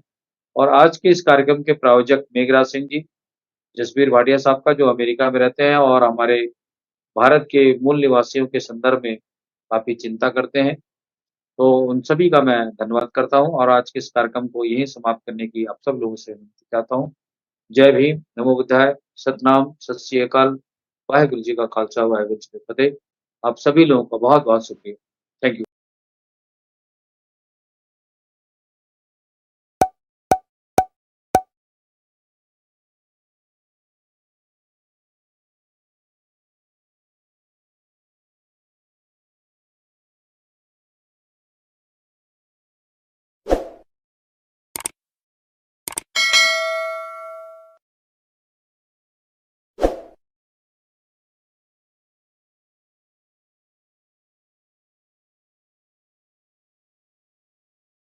और आज के इस कार्यक्रम के प्रायोजक मेघराज सिंह जी, जसबीर भाटिया साहब का जो अमेरिका में रहते हैं और हमारे भारत के मूल निवासियों के संदर्भ में काफ़ी चिंता करते हैं। तो उन सभी का मैं धन्यवाद करता हूँ और आज के इस कार्यक्रम को यहीं समाप्त करने की आप सब लोगों से विनती चाहता हूँ। जय भीम, नमो बुद्धाय, सतनाम, सत श्री अकाल, वाहेगुरु जी का खालसा, वाहेगुरु जी की फतेह। आप सभी लोगों का बहुत-बहुत शुक्रिया। Thank you.